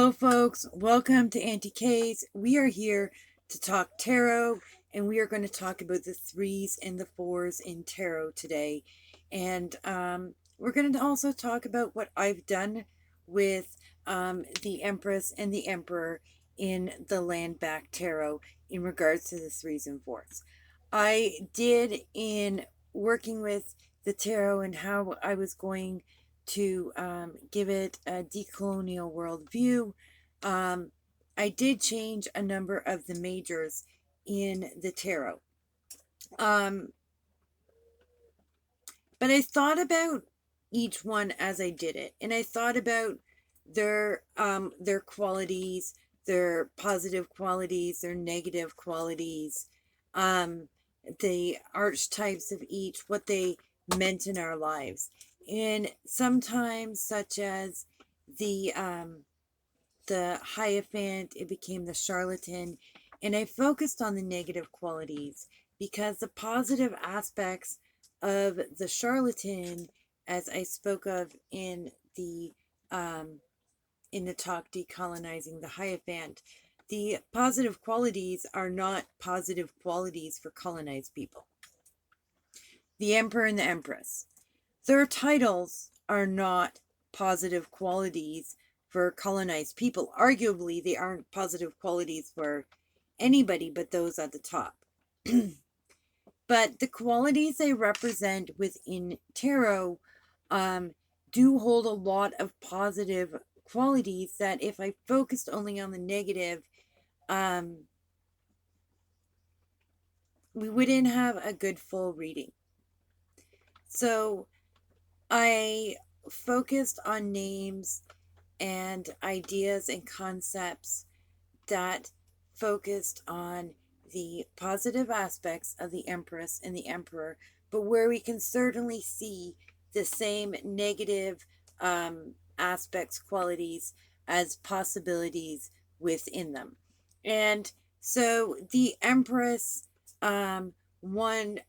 Hello folks, welcome to Auntie K's. We are here to talk tarot, and we are going to talk about the 3's and the 4's in tarot today. And we're going to also talk about what I've done with the Empress and the Emperor in the land back tarot in regards to the 3's and 4's. I did, in working with the tarot and how I was going to give it a decolonial worldview, I did change a number of the majors in the tarot. But I thought about each one as I did it, and I thought about their qualities, their positive qualities, their negative qualities, the archetypes of each, what they meant in our lives. And sometimes, such as the Heirophant, it became the charlatan, and I focused on the negative qualities because the positive aspects of the charlatan, as I spoke of in the talk decolonizing the Heirophant, the positive qualities are not positive qualities for colonized people. The Emperor and the Empress, their titles are not positive qualities for colonized people. Arguably, they aren't positive qualities for anybody but those at the top. But the qualities they represent within tarot do hold a lot of positive qualities that if I focused only on the negative, we wouldn't have a good full reading. So I focused on names and ideas and concepts that focused on the positive aspects of the Empress and the Emperor, but where we can certainly see the same negative aspects, qualities as possibilities within them. And so the Empress, one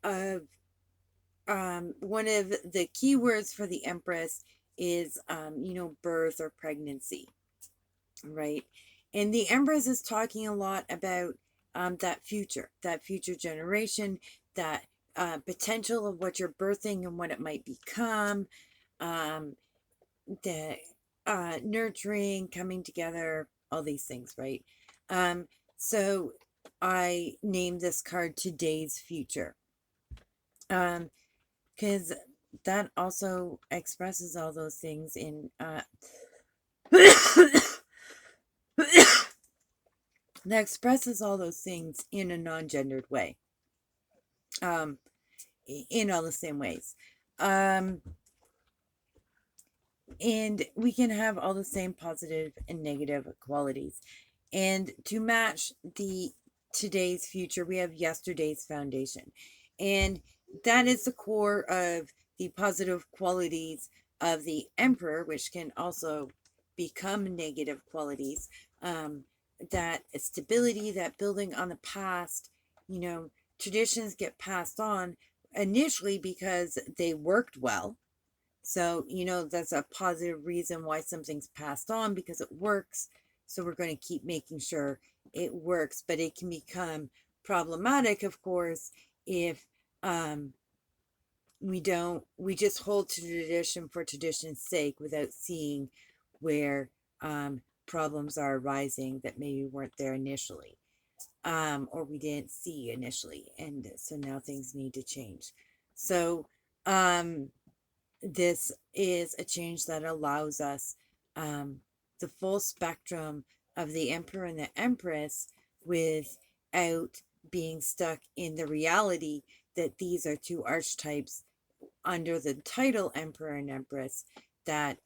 of the keywords for the Empress is, birth or pregnancy, right? And the Empress is talking a lot about that future generation, that potential of what you're birthing and what it might become, the nurturing, coming together, all these things, right? So I named this card Today's Future. Because that also expresses all those things in that expresses all those things in a non-gendered way, in all the same ways, and we can have all the same positive and negative qualities. And to match the today's future, we have yesterday's foundation, and that is the core of the positive qualities of the Emperor, which can also become negative qualities. That stability, that building on the past, traditions get passed on initially because they worked well. So, that's a positive reason why something's passed on, because it works. So we're going to keep making sure it works, but it can become problematic, of course, if we just hold to tradition for tradition's sake without seeing where problems are arising that maybe weren't there initially, or we didn't see initially, and so now things need to change. So this is a change that allows us the full spectrum of the Emperor and the Empress without being stuck in the reality that these are two archetypes under the title Emperor and Empress, that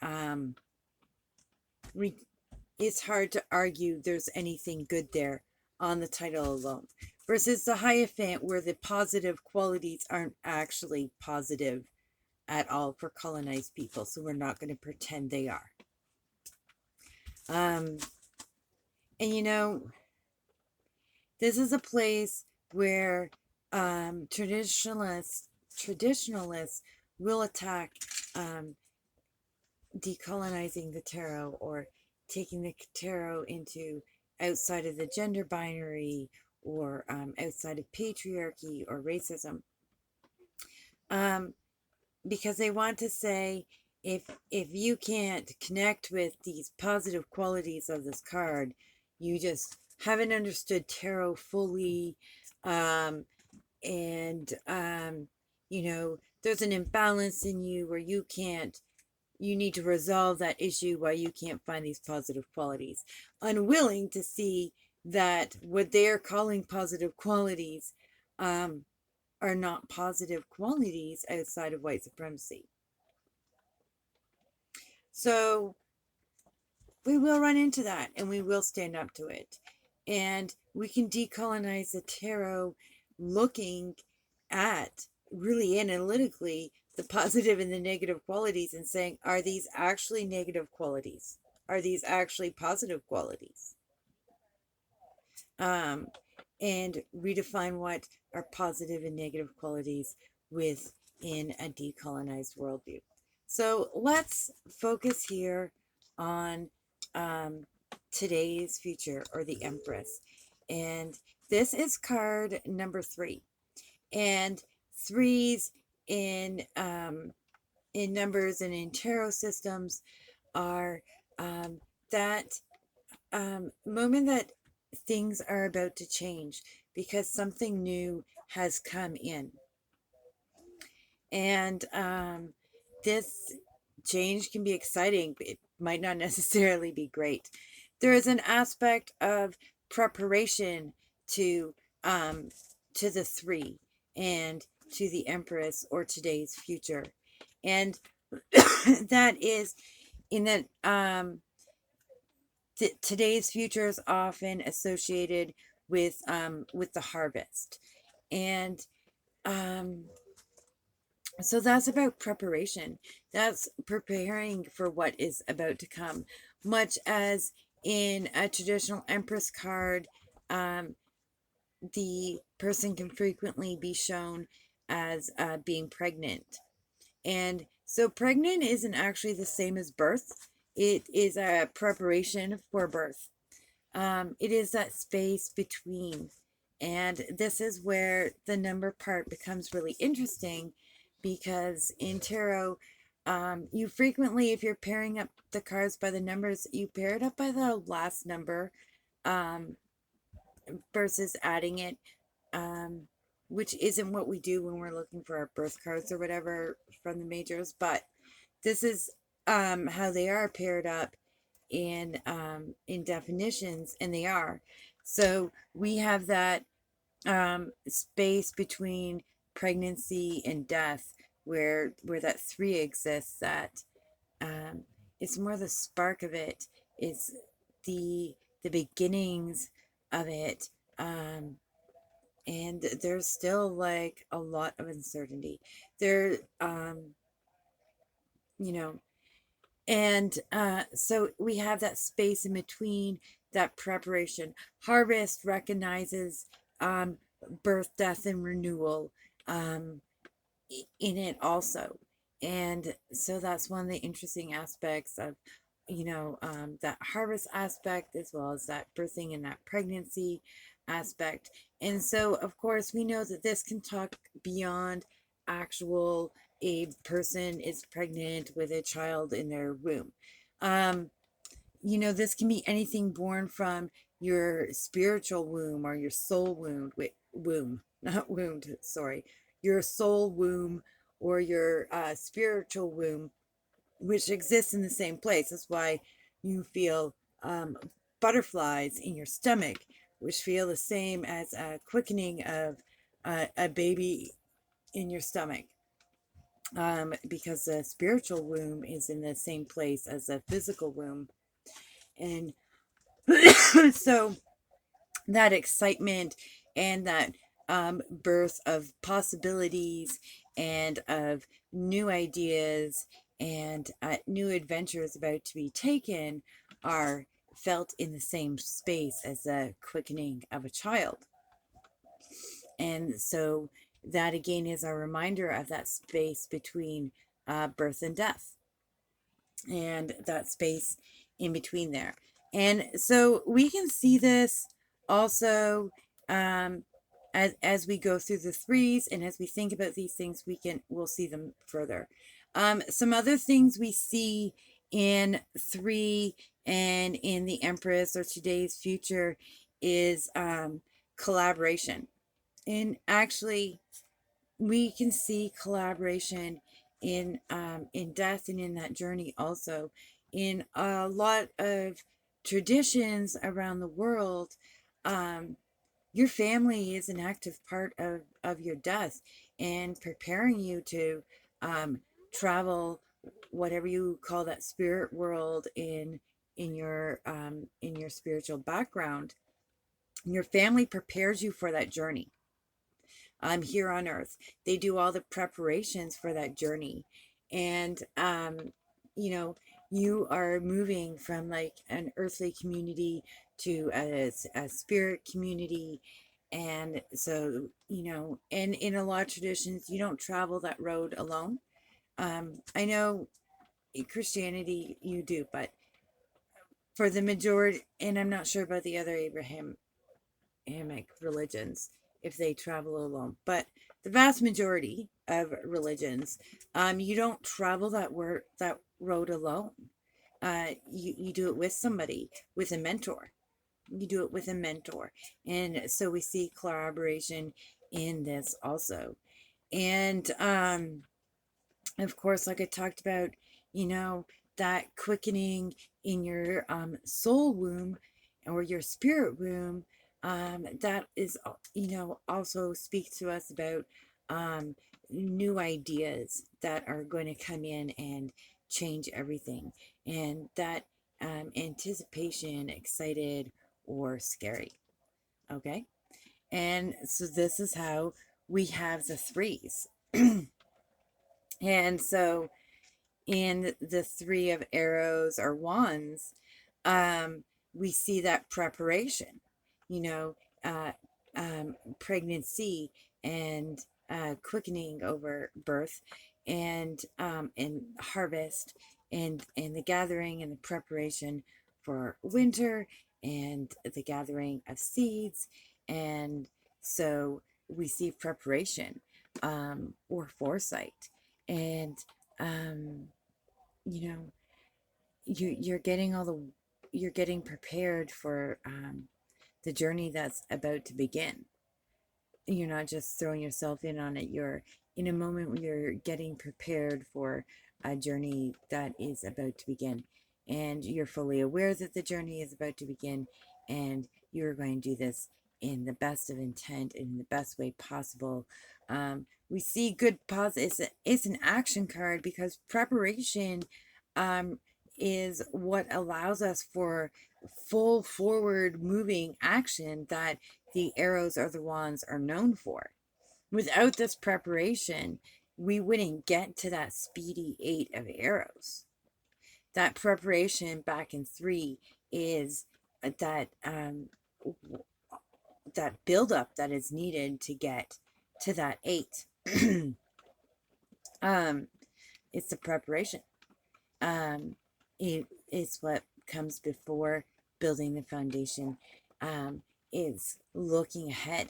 it's hard to argue there's anything good there on the title alone, versus the Hierophant, where the positive qualities aren't actually positive at all for colonized people, so we're not going to pretend they are. And this is a place where traditionalists will attack decolonizing the tarot, or taking the tarot into outside of the gender binary, or outside of patriarchy or racism, because they want to say, if you can't connect with these positive qualities of this card, you just haven't understood tarot fully, and there's an imbalance in you where you need to resolve that issue why you can't find these positive qualities, unwilling to see that what they're calling positive qualities are not positive qualities outside of white supremacy. So we will run into that, and we will stand up to it, and we can decolonize the tarot, looking at really analytically the positive and the negative qualities, and saying, are these actually negative qualities? Are these actually positive qualities? And redefine what are positive and negative qualities within a decolonized worldview. So let's focus here on today's future, or the Empress. And this is card number 3. And 3's in numbers and in tarot systems are that moment that things are about to change because something new has come in. And this change can be exciting, but it might not necessarily be great. There is an aspect of preparation to the 3 and to the Empress, or today's future. And that is in that today's future is often associated with the harvest. And so that's about preparation. That's preparing for what is about to come. Much as in a traditional Empress card, the person can frequently be shown as being pregnant. And so pregnant isn't actually the same as birth. It is a preparation for birth. It is that space between. And this is where the number part becomes really interesting, because in tarot, you frequently, if you're pairing up the cards by the numbers, you pair it up by the last number versus adding it, which isn't what we do when we're looking for our birth cards or whatever from the majors. But this is how they are paired up in definitions, and they are. So we have that space between pregnancy and death, where that 3 exists. That it's more the spark of it. It's the beginnings of it. And there's still like a lot of uncertainty there. You know, and so we have that space in between, that preparation. Harvest recognizes birth, death, and renewal in it also. And so that's one of the interesting aspects of, that harvest aspect, as well as that birthing and that pregnancy aspect. And so, of course, we know that this can talk beyond actual, a person is pregnant with a child in their womb. This can be anything born from your spiritual womb, or your soul womb, not wound, sorry, your soul womb, or your spiritual womb, which exists in the same place. That's why you feel butterflies in your stomach, which feel the same as a quickening of a baby in your stomach, because the spiritual womb is in the same place as the physical womb. And so that excitement and that birth of possibilities and of new ideas and new adventures about to be taken are felt in the same space as the quickening of a child. And so that again is a reminder of that space between birth and death, and that space in between there. And so we can see this also as we go through the threes, and as we think about these things, we'll see them further. Some other things we see in 3 and in the Empress or today's future is collaboration. And actually, we can see collaboration in death and in that journey also. In a lot of traditions around the world, um, your family is an active part of your death and preparing you to travel whatever you call that spirit world in your spiritual background. Your family prepares you for that journey here on earth. They do all the preparations for that journey. And, you know, you are moving from like an earthly community to a spirit community. And so, and in a lot of traditions, you don't travel that road alone. I know in Christianity you do, but for the majority, and I'm not sure about the other Abrahamic religions if they travel alone, but the vast majority of religions, you don't travel that road alone. You do it with somebody, with a mentor. You do it with a mentor, and so we see collaboration in this also. And of course, like I talked about, you know, that quickening in your soul womb or your spirit womb, that is, also speaks to us about new ideas that are going to come in and change everything. And that anticipation, excited or scary. Okay. And so this is how we have the threes. And so in the three of arrows or wands, we see that preparation, you know, uh, pregnancy and quickening over birth and harvest and the gathering and the preparation for winter and the gathering of seeds. And so we see preparation or foresight. And um, you know, you're getting prepared for the journey that's about to begin. You're not just throwing yourself in on it. You're in a moment where you're getting prepared for a journey that is about to begin, and you're fully aware that the journey is about to begin, and you're going to do this in the best of intent and in the best way possible. We see good it's an action card because preparation um, is what allows us for full forward moving action that the arrows or the wands are known for. Without this preparation, we wouldn't get to that speedy 8 of arrows. That preparation back in 3 is that that buildup that is needed to get to that 8. It's the preparation. It's what comes before building the foundation. Is looking ahead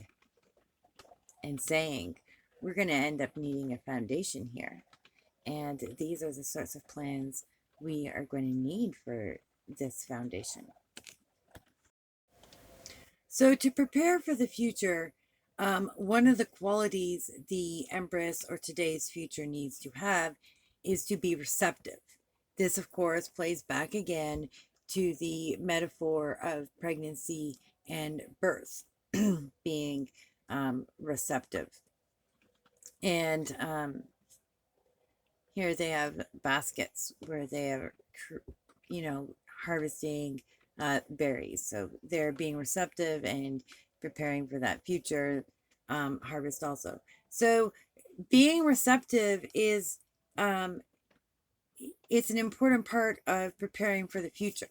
and saying, we're going to end up needing a foundation here. And these are the sorts of plans we are going to need for this foundation. So, to prepare for the future, one of the qualities the Empress or today's future needs to have is to be receptive. This, of course, plays back again to the metaphor of pregnancy and birth being receptive. And here they have baskets where they are, harvesting berries. So they're being receptive and preparing for that future harvest also. So being receptive is it's an important part of preparing for the future,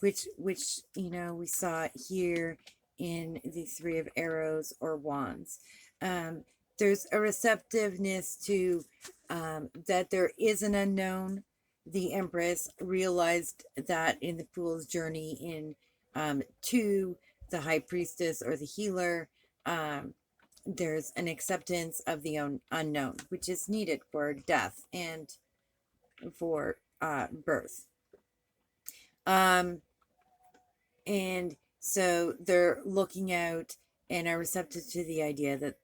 which we saw here in the 3 of arrows or wands. There's a receptiveness to that there is an unknown, the Empress realized that in the Fool's journey to the High Priestess or the Healer, there's an acceptance of the unknown, which is needed for death and for birth. And so they're looking out and are receptive to the idea that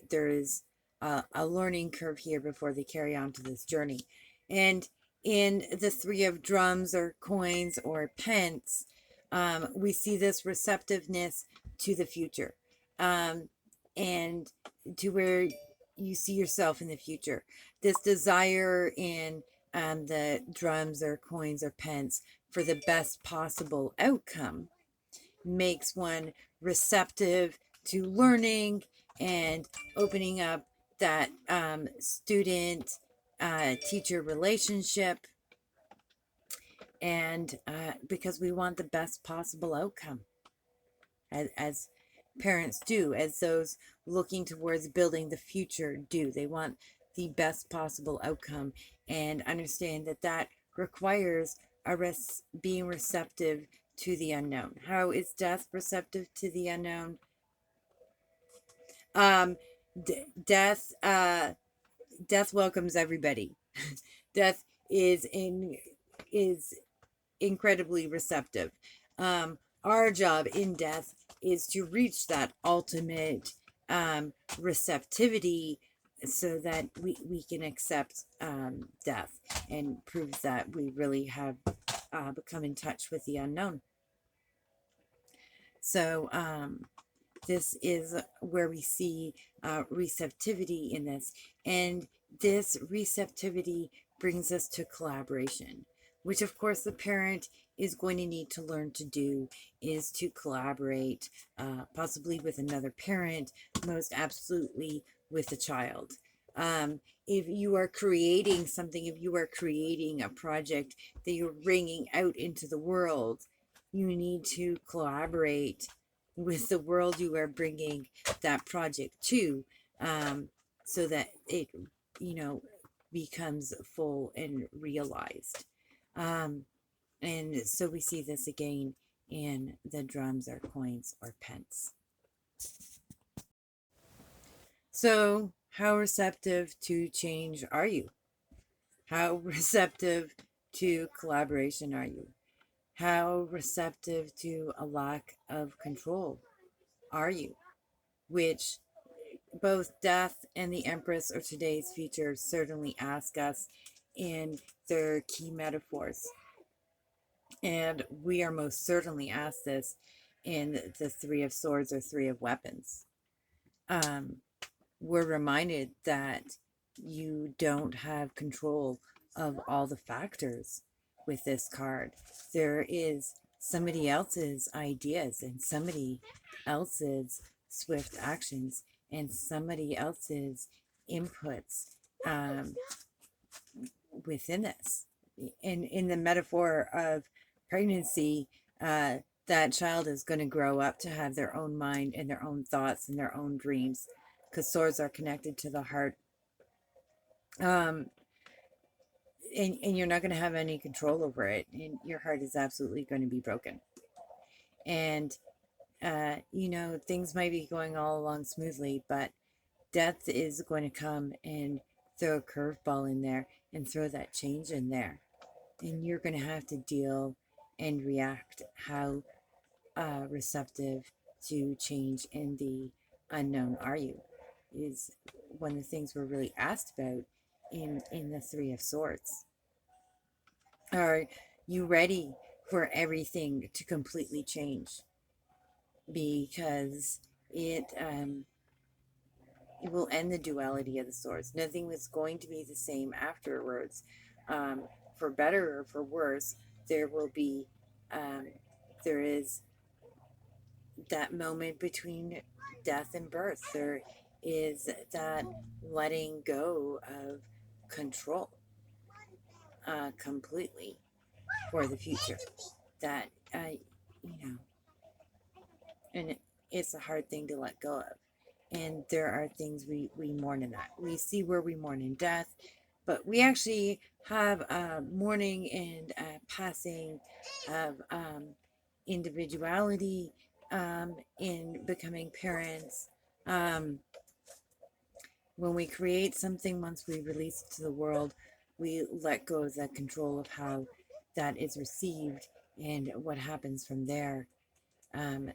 there is a learning curve here before they carry on to this journey. And in the Three of Drums or coins or pence, we see this receptiveness to the future, and to where you see yourself in the future. This desire in the drums or coins or pence for the best possible outcome makes one receptive to learning and opening up that student teacher relationship, and because we want the best possible outcome, as parents do, as those looking towards building the future do. They want the best possible outcome and understand that that requires being receptive to the unknown. How is death receptive to the unknown? Um, death death welcomes everybody. Death is incredibly receptive. Our job in death is to reach that ultimate receptivity so that we can accept death and prove that we really have become in touch with the unknown. So this is where we see receptivity in this. And this receptivity brings us to collaboration, which of course the parent is going to need to learn to do, is to collaborate, possibly with another parent, most absolutely with the child. If you are creating something, if you are creating a project that you're bringing out into the world, you need to collaborate with the world you are bringing that project to, so that it, you know, becomes full and realized. And so we see this again in the drums or coins or pence. So how receptive to change are you? How receptive to collaboration are you? How receptive to a lack of control are you? Which both Death and the Empress or today's future certainly ask us in their key metaphors. And we are most certainly asked this in the Three of Swords or Three of Weapons. We're reminded that you don't have control of all the factors with this card. There is somebody else's ideas and somebody else's swift actions and somebody else's inputs within this. In the metaphor of pregnancy, that child is going to grow up to have their own mind and their own thoughts and their own dreams, because swords are connected to the heart. And you're not going to have any control over it, and your heart is absolutely going to be broken. And you know, things might be going all along smoothly, but death is going to come and throw a curveball in there and throw that change in there, and you're going to have to deal and react. How receptive to change in the unknown are you, is one of the things we're really asked about in the Three of Swords. Are you ready for everything to completely change? Because it will end the duality of the swords. Nothing is going to be the same afterwards. For better or for worse, there will be, there is that moment between death and birth. There is that letting go of control completely for the future. That, you know, and it's a hard thing to let go of. And there are things we mourn in that. We see where we mourn in death. but we actually have a mourning and a passing of individuality in becoming parents. Um, when we create something, once we release it to the world, we let go of that control of how that is received and what happens from there. Um,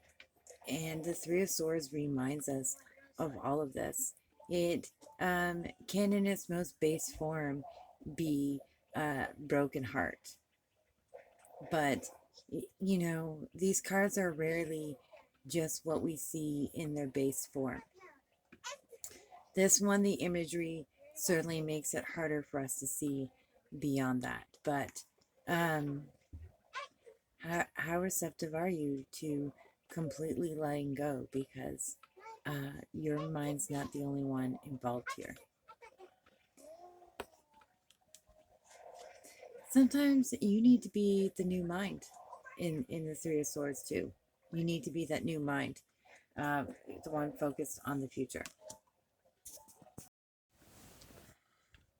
and the Three of Swords reminds us of all of this. It can, in its most base form, be a broken heart. But, you know, these cards are rarely just what we see in their base form. This one, the imagery certainly makes it harder for us to see beyond that. But how receptive are you to completely letting go? Because your mind's not the only one involved here. Sometimes you need to be the new mind in the Three of Swords too. You need to be that new mind, the one focused on the future.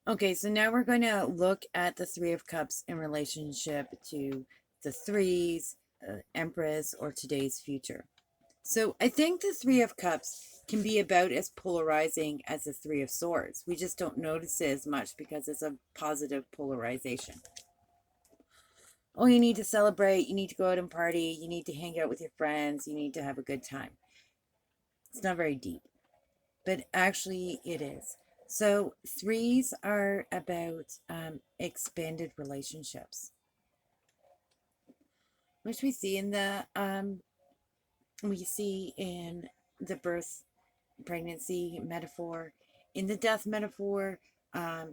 Okay, so now we're going to look at the Three of Cups in relationship to the 3's, Empress, or today's future. So I think the Three of Cups can be about as polarizing as the Three of Swords. We just don't notice it as much because it's a positive polarization. Oh, you need to celebrate, you need to go out and party, you need to hang out with your friends, you need to have a good time. It's not very deep, but actually it is. So 3's are about expanded relationships, which we see in the birth pregnancy metaphor. In the death metaphor,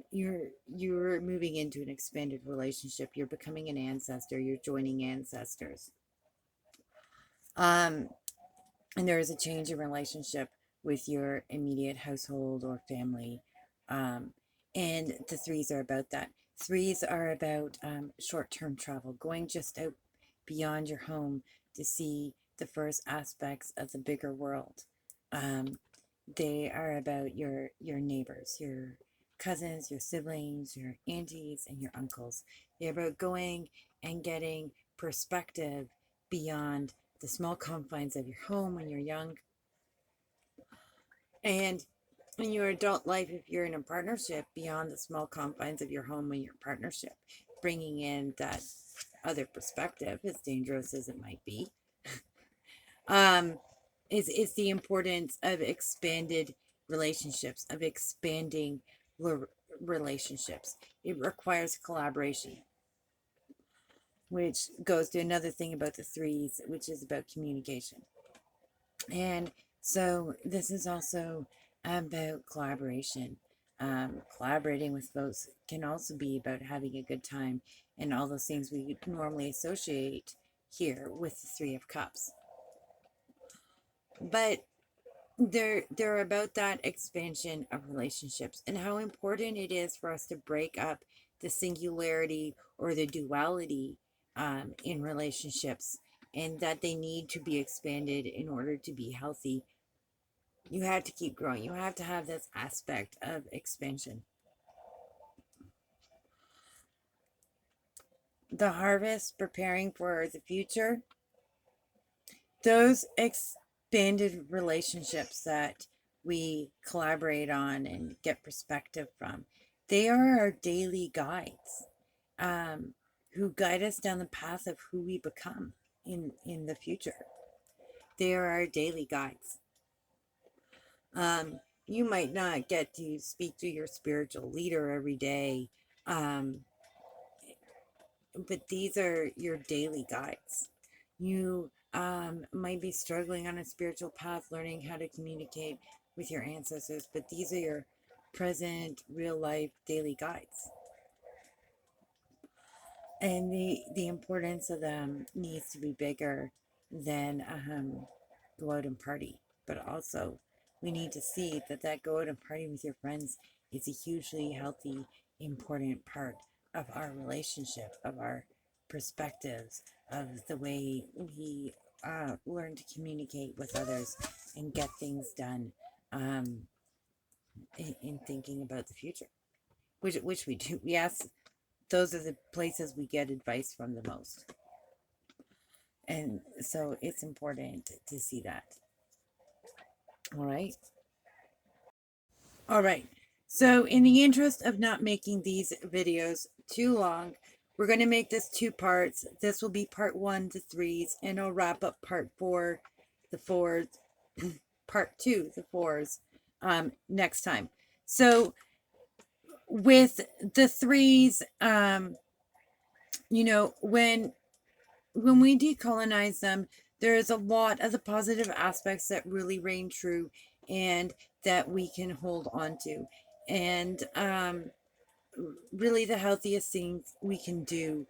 you're moving into an expanded relationship. You're becoming an ancestor. You're joining ancestors. And there is a change in relationship with your immediate household or family. And the 3's are about that. 3's are about short-term travel, going just out beyond your home to see the first aspects of the bigger world. They are about your neighbors, your cousins, your siblings, your aunties, and your uncles. They're about going and getting perspective beyond the small confines of your home when you're young. And in your adult life, if you're in a partnership, beyond the small confines of your home when you're partnership, bringing in that other perspective, as dangerous as it might be, is the importance of expanded relationships, of expanding relationships. It requires collaboration, which goes to another thing about the 3's, which is about communication. And so this is also about collaboration. Collaborating with folks can also be about having a good time and all those things we normally associate here with the Three of Cups. But they're about that expansion of relationships and how important it is for us to break up the singularity or the duality in relationships, and that they need to be expanded in order to be healthy. You have to keep growing. You have to have this aspect of expansion. The harvest, preparing for the future, those expanded relationships that we collaborate on and get perspective from, they are our daily guides, who guide us down the path of who we become in the future. They are our daily guides. You might not get to speak to your spiritual leader every day, um, but these are your daily guides. You might be struggling on a spiritual path, learning how to communicate with your ancestors, but these are your present, real life, daily guides. And the importance of them needs to be bigger than go out and party. But also, we need to see that go out and party with your friends is a hugely healthy, important part of our relationship, of our perspectives, of the way we learn to communicate with others and get things done in thinking about the future. which we do. Yes, those are the places we get advice from the most. And so it's important to see that. All right. All right. So in the interest of not making these videos too long, we're going to make this 2 parts. This will be part 1, the 3's, and I'll wrap up part 4, the 4's, part 2, the 4's, next time. So with the 3's, you know, when we decolonize them, there is a lot of the positive aspects that really reign true and that we can hold on to. And really, the healthiest things we can do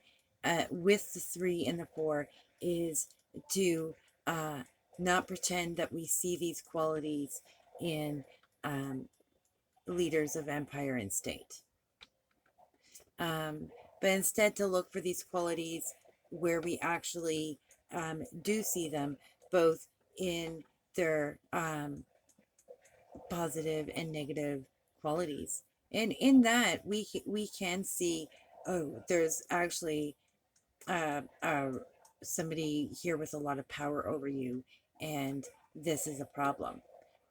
with the 3 and the 4 is to not pretend that we see these qualities in leaders of empire and state. But instead to look for these qualities where we actually do see them, both in their positive and negative qualities. And in that, we can see, oh, there's actually uh, uh, somebody here with a lot of power over you, and this is a problem.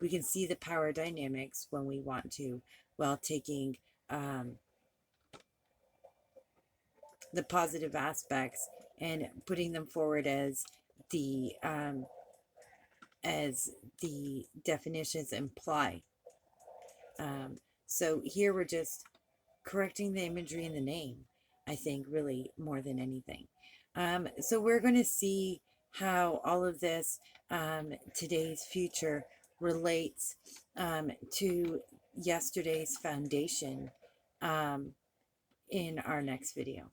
We can see the power dynamics when we want to, while taking the positive aspects and putting them forward as the definitions imply. So here we're just correcting the imagery in the name, I think, really more than anything. So we're going to see how all of this, today's future, relates to yesterday's foundation in our next video.